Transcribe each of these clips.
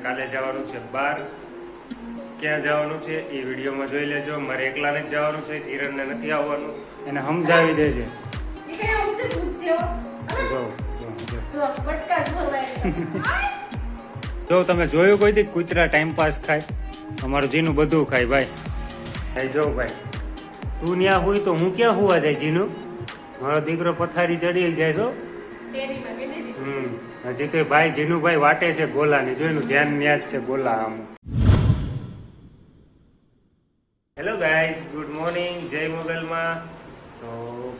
કાલે જવાનું છે બહાર. ક્યાં જવાનું છે એ વિડીયોમાં જોઈ લેજો. મારે એકલાને જ જવાનું છે, કિરણને નથી આવવાનું. એને સમજાવી દેજે. જો તમે જોયું કોઈ દી કૂતરા ટાઈમ પાસ ખાય? અમારું જીનું બધું ખાય ભાઈ. ભાઈ જો ભાઈ, તું ત્યાં હોય તો હું ક્યાં હોવા જાય જીનું? મારો દીકરો પથારી ચડી જાય છો. હજી તો ભાઈ જીનુભાઈ વાટે છે ગોલાની, જોઈનું ધ્યાન ન્યા જ છે ગોલા આમ. હેલો ગાઈઝ, ગુડ મોર્નિંગ, જય મોગલમાં. તો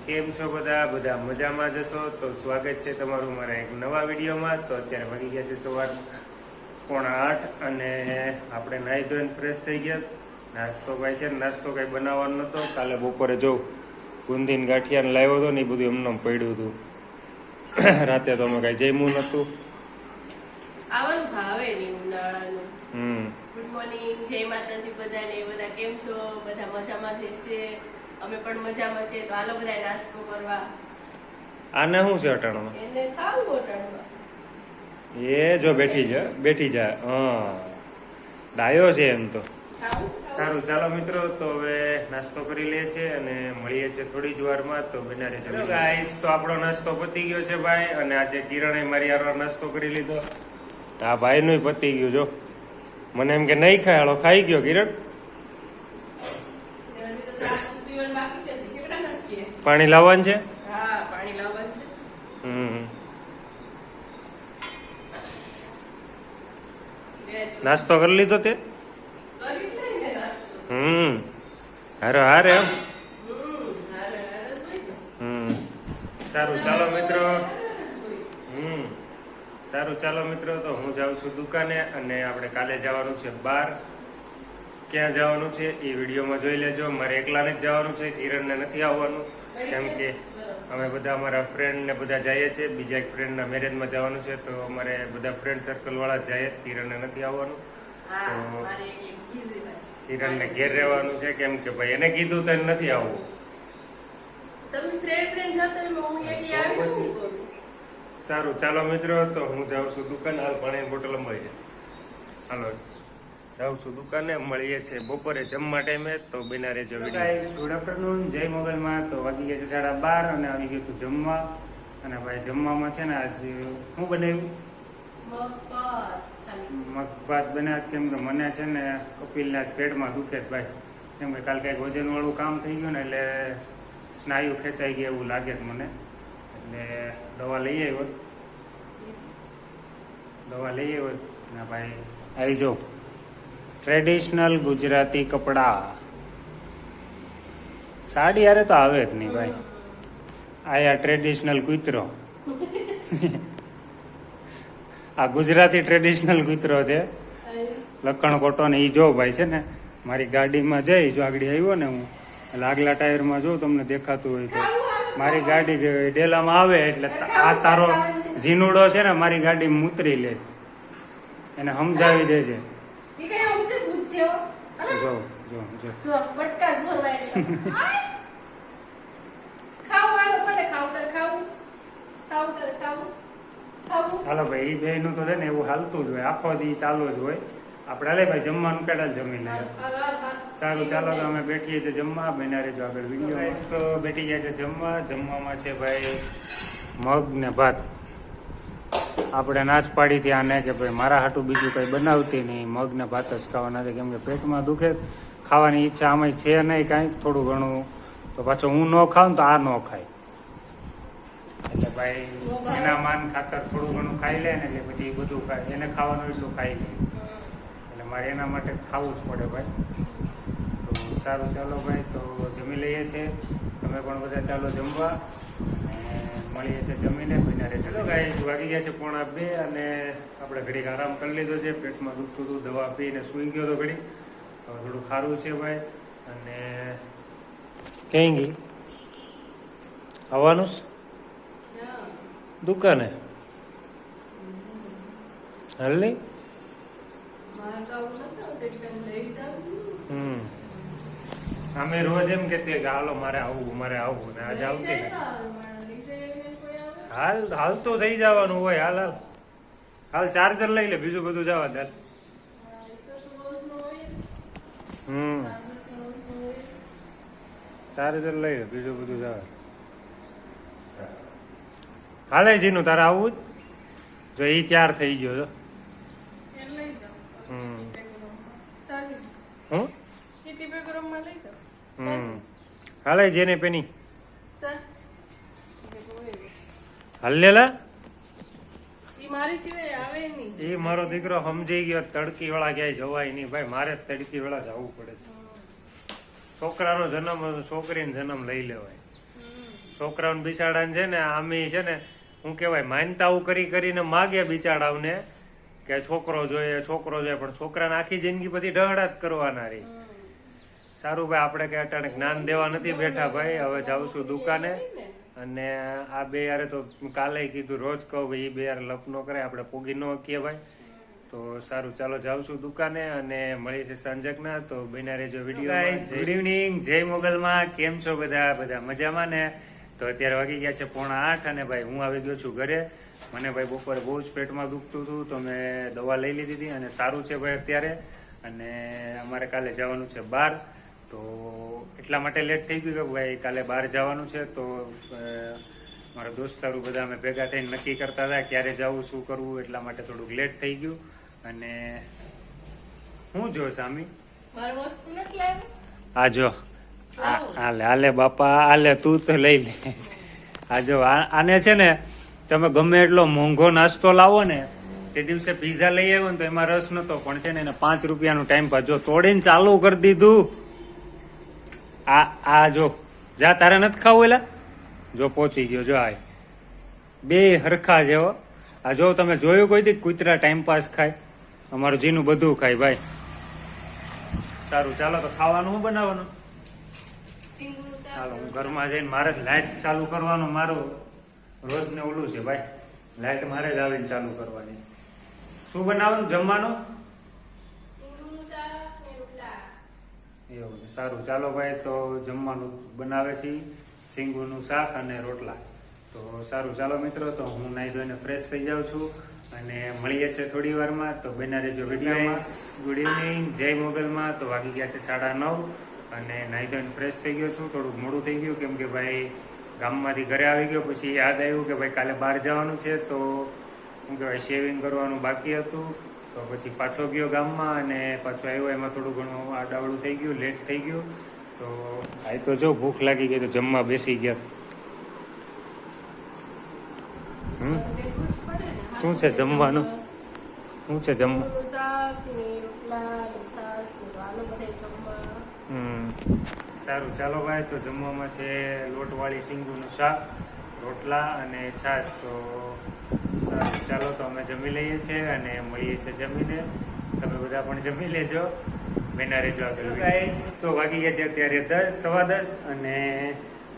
કેમ છો બધા? બધા મજામાં જશો તો સ્વાગત છે તમારું મારા એક નવા વિડીયોમાં. તો અત્યારે વાગી ગયા છે સવાર 7:45 અને આપણે નાહી ધોઈને ફ્રેશ થઈ ગયા. નાસ્તો ભાઈ છે, નાસ્તો કઈ બનાવવાનો નતો. કાલે બપોરે જો ગુંદીન ગાંઠિયાને લાવ્યો હતો ને એ બધું એમને પડ્યું હતું. રાતે તો અમે કઈ જમ્યું નતું. આવન ભાવે ની ઉનાળાનું. ગુડ મોર્નિંગ, જય માતાજી બધાને. બધા કેમ છો? બધા મજામાં છે? અમે પણ મજામાં છીએ. તો હાલો બધા નાસ્તો કરવા. આને શું છે અટાણમાં? એને ખાવું અટાણમાં. એ જો બેઠી જા. હા, ડાયો છે એમ તો. સારું, ચાલો મિત્રો, તો હવે નાસ્તો કરી લે છે અને મળીએ છે થોડી જ વારમાં. તો બનારે ચલો ગાઈસ, તો આપણો નાસ્તો પતી ગયો છે ભાઈ. અને આજે કિરણે મારી હારો નાસ્તો કરી લીધો. આ ભાઈ નું પતી ગયું. જો મને એમ કે નહીં ખાય, હાલો ખાઈ ગયો કિરણ. પાણી લાવવાનું છે? હા, પાણી લાવવાનું છે. નાસ્તો કરી લીધો તે? હારો હારે એમ. સારું ચાલો મિત્રો. સારું ચાલો મિત્રો, તો હું જાઉં છું દુકાને અને આપણે કાલે જવાનું છે બહાર. ક્યાં જવાનું છે એ વિડીયોમાં જોઈ લેજો. મારે એકલાને જ જવાનું છે, કિરણને નથી આવવાનું. કેમ કે અમે બધા અમારા ફ્રેન્ડ ને બધા જઈએ છીએ. બીજા એક ફ્રેન્ડના મેરેજમાં જવાનું છે, તો અમારે બધા ફ્રેન્ડ સર્કલ વાળા જઈએ. કિરણને નથી આવવાનું, તો કિરણને ઘેર રહેવાનું છે. કેમ કે ભાઈ એને કીધું તો નથી આવવું. સારું ચાલો મિત્રો, તો હું જાઉં છું દુકાને. હાલ પાણીની બોટલ અંબાઈ જાય. હાલો જાઉં છું દુકાને, મળીએ છે બપોરે જમવા ટાઈમે. તો બિના રહેજો વિડીયો. ગુડ આફ્ટરનૂન, જય મોગલમાં. તો વાગી ગયા છે 12:30 અને આવી ગયું છું જમવા. અને ભાઈ જમવામાં છે ને આજે શું બનાવ્યું? મગભાત બનાવ્યા. કેમ કે મને છે ને કપિલના પેટમાં દુખે જ ભાઈ. કેમ કે કાલે કંઈક વજન વાળું કામ થઈ ગયું ને, એટલે સ્નાયુ ખેંચાઈ ગયા એવું લાગે છે મને. એટલે દવા લઈ આવ્યો ના ભાઈ. આવી જો ટ્રેડિશનલ ગુજરાતી કપડા. સાડી હારે તો આવે જ નહીં ભાઈ. આયા ટ્રેડિશનલ કૂતરો. આ ગુજરાતી ટ્રેડિશનલ કૂતરો છે, લખણ કોટો ને. એ જો ભાઈ છે ને મારી ગાડીમાં જઈ, જો આગળ આવ્યો ને હું, એટલે આગલા ટાયરમાં જો તમને દેખાતું હોય તો મારી ગાડી ડેલામાં આવે એટલે આ તારો ઝીનુડો છે ને મારી ગાડીમાં ઉતરી લે. એને સમજાવી દેજે. જો જો જો હાલો ભાઈ, એ બે નું તો છે ને એવું હાલતું જ હોય, આખો દી ચાલુ જ હોય. આપણે હાલે ભાઈ જમવાનું કેડા જમી લે. સારું ચાલો, તો અમે બેઠીએ છીએ જમવા. બના રહેજો આગળ વિડીયો. તો બેઠી ગયા છે જમવા. જમવામાં છે ભાઈ મગ ને ભાત. આપણે નાચ પાડી હતી આને કે ભાઈ મારા હાટું બીજું કઈ બનાવતી નહીં, મગ ને ભાત જ ખાવાના છે. કેમ કે પેટમાં દુખે, ખાવાની ઈચ્છા આમાં છે નહીં કાંઈ, થોડું ઘણું. તો પાછું હું ન ખાઉં તો આ ન ખાય. એટલે ભાઈ એના માન ખાતર થોડું ઘણું ખાઈ લે ને, એટલે પછી બધું ખાય. એને ખાવાનું એટલું ખાઈ લે, એટલે મારે એના માટે ખાવું જ પડે ભાઈ. તો સારું ચાલો ભાઈ, તો જમી લઈએ છીએ. તમે પણ બધા ચાલો જમવા. મળીએ છીએ જમીને. બિના રહેજો. ચલો ગાઈસ, વાગી ગયા છે 1:45 અને આપણે ઘડીક આરામ કરી લીધો છે. પેટમાં દુખતું હતું, દવા પીને સૂઈ ગયો હતો ઘડીક. હવે થોડું સારું છે ભાઈ. અને ક્યાં ગઈ? આવવાનું દુકાને? હાલ નહીં. અમે રોજ એમ કેતી કે હાલો મારે આવું ને આજે આવતી હાલ તો થઈ જવાનું હોય. હાલ ચાર્જર લઈ લે, બીજું બધું જવા દે. હમ ચાર્જર લઈ લે, બીજું બધું જાવે. હાલે જીનું તારે આવું જ જો ઈ 4 થઈ ગયો જો. હમ હું હાલે જેને પેની હલ્લેલા એ મારો દીકરો સમજી ગયો તડકી વાળા ક્યાંય જવાય નહીં ભાઈ, મારે જ તડકી વાળા જવું પડે છે. છોકરાનો જન્મ છોકરીનો જન્મ લઈ લેવાય. છોકરાઓને બિચાડાને છે ને આમી છે ને હું કેવાય માનતાઓ કરી કરીને માગે બિચાડાઓને કે છોકરો જોઈએ પણ છોકરાને આખી જિંદગી પછી ઢહડા જ કરવાના રહી. સારું ભાઈ, આપણે કઈ અટાણે જ્ઞાન દેવા નથી બેઠા ભાઈ, હવે જાઉં છું દુકાને. અને આ બે યારે તો કાલે કીધું રોજ કહું ભાઈ એ બે યાર લપ નો કરે, આપણે પોગી ન કીએ ભાઈ. તો સારું ચાલો જાઉં છું દુકાને અને મળીએ છીએ સાંજકના. તો બન્યા રહેજો વિડીયો. ગુડ ઇવનિંગ, જય મોગલમાં. કેમ છો બધા મજામાં ને? તો અત્યારે વાગી ગયા છે 7:45 અને ભાઈ હું આવી ગયો છું ઘરે. મને ભાઈ બપોરે બહુ જ પેટમાં દુખતું હતું તો મેં દવા લઈ લીધી હતી અને સારું છે ભાઈ અત્યારે. અને અમારે કાલે જવાનું છે બહાર, તો એટલા માટે લેટ થઈ ગયું કે ભાઈ કાલે બહાર જવાનું છે. તો મારા દોસ્તારો બધા અમે ભેગા થઈને નક્કી કરતા હતા ક્યારે જવું શું કરવું, એટલા માટે થોડુંક લેટ થઈ ગયું. અને હું જો સામી આ જો હાલે બાપા હાલે, તું તો લઈ લે. આ જો આને છે ને તમે ગમે એટલો મોંઘો નાસ્તો લાવો ને, તે દિવસે પીઝા લઈ આવ્યો ને તો એમાં રસ નતો, પણ છે ને એને 5 રૂપિયાનું ટાઈમ પાસ જો તોડીને ચાલુ કરી દીધું. આ જો જા તારે નથી ખાવું એલા, જો પહોંચી ગયો જો. આ બે હરખા જેવો. આ જો તમે જોયું કોઈ દી કૂતરા ટાઈમ પાસ ખાય? અમારું જીનું બધું ખાય ભાઈ. સારું ચાલો તો ખાવાનું શું બનાવવાનું? ચાલો હું ઘરમાં જઈને મારે જ લાઈટ ચાલુ કરવાનું, મારું રોજ ને ઓલું છે ભાઈ, લાઈટ મારે જ આવીને ચાલુ કરવાની. શું બનાવવાનું જમવાનું? એવું છે, સારું ચાલો ભાઈ. તો જમવાનું બનાવે છે સિંગુનું શાક અને રોટલા. તો સારું ચાલો મિત્રો, તો હું નાઈ ધોઈને ફ્રેશ થઈ જાઉં છું અને મળીએ છીએ થોડી વારમાં. તો બના રહેજો વિડીયોમાં. ગુડ ઇવનિંગ, જય મોગલમાં. તો વાગી ગયા છે 9:30 અને નાઈ ધોઈને ફ્રેશ થઈ ગયો છું. થોડુંક મોડું થઈ ગયું કેમ કે ભાઈ ગામમાંથી ઘરે આવી ગયો પછી યાદ આવ્યું કે ભાઈ કાલે બહાર જવાનું છે, તો શું કહેવાય શેવિંગ કરવાનું બાકી હતું. તો પછી પાછો ગયો ગામમાં અને પાછો આવ્યો, એમાં થોડું ઘણું આડાવડું થઈ ગયું, લેટ થઈ ગયું. તો આ તો જો ભૂખ લાગી ગઈ તો જમવા બેસી ગયા. શું છે જમવાનું? શું છે જમવાનું? સારું ચાલો ભાઈ, તો જમવામાં છે લોટવાળી સિંગુનું શાક, રોટલા અને છાશ. તો સારું ચાલો, તો અમે જમી લઈએ છીએ અને મળીએ છીએ જમીને. તમે બધા પણ જમી લેજો, બેના રહેજો આગળ ગાઈસ. તો વાગી ગયા છે અત્યારે 10:15 અને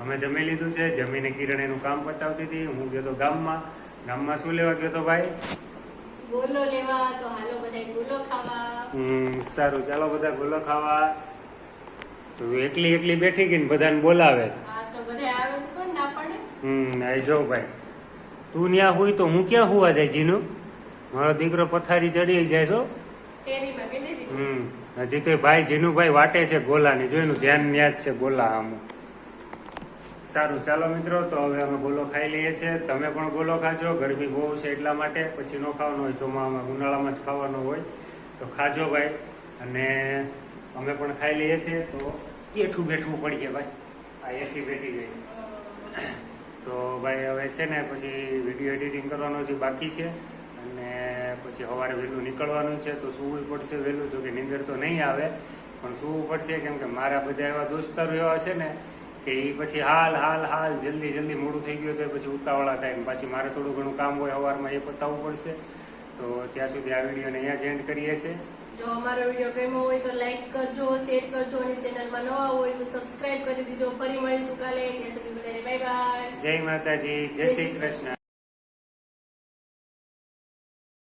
અમે જમી લીધું છે. જમીને કિરણ એનું કામ પતાવતી હતી, હું ગયો તો ગામમાં. ગામમાં શું લેવા ગયો તો ભાઈ? ગોલો લેવા. તો હાલો બધા ગોલો ખાવા. સારું ચાલો બધા ગોલો ખાવા. તો એકલી બેઠી ગઈ ને બધાને બોલાવે. હા તો બધા આવે તો કોણ ના પડે? આઈ જો ભાઈ, તું ત્યાં હોય તો હું ક્યાં હુવા જાય જીનું? મારો દીકરો પથારી ચડી જાય છો. હજી તો ભાઈ જીનુભાઈ વાટે છે ગોલાની, જો એનું ધ્યાન ન્યા જ છે ગોલા આમ. સારું ચાલો મિત્રો, તો હવે અમે ગોલો ખાઈ લઈએ છીએ. તમે પણ ગોલો ખાજો, ગરમી બહુ છે એટલા માટે. પછી ન ખાવાનો હોય, ચોમામાં ઉનાળામાં જ ખાવાનો હોય તો ખાજો ભાઈ. અને અમે પણ ખાઈ લઈએ છીએ. તો એઠું બેઠવું પડીએ ભાઈ, આ એઠી બેઠી ગઈ. તો ભાઈ હવે છે ને પછી વિડીયો એડિટિંગ કરવાનો છે બાકી છે અને પછી સવારે વહેલું નીકળવાનું છે. તો સૂવું પડશે વહેલું, જો કે નીંદર તો નહીં આવે પણ સૂવું પડશે કેમ કે મારા બધા એવા દોસ્તારો એવા છે ને કે એ પછી હાલ જલ્દી મોડું થઈ ગયું તો પછી ઉતાવળા થાય ને પાછી મારે થોડું ઘણું કામ હોય સવારમાં, એ પતાવવું પડશે. તો ત્યાં સુધી આ વિડીયોને અહીંયા જ એન્ડ કરીએ છીએ. જો અમારો વિડીયો ગમ્યો હોય તો લાઈક કરજો, શેર કરજો અને ચેનલમાં નવા હોય તો સબસ્ક્રાઇબ કરી દીજો. ફરી મળીશું કાલે, ત્યાં સુધી બધાને બાય બાય. જય માતાજી, જય શ્રી કૃષ્ણ.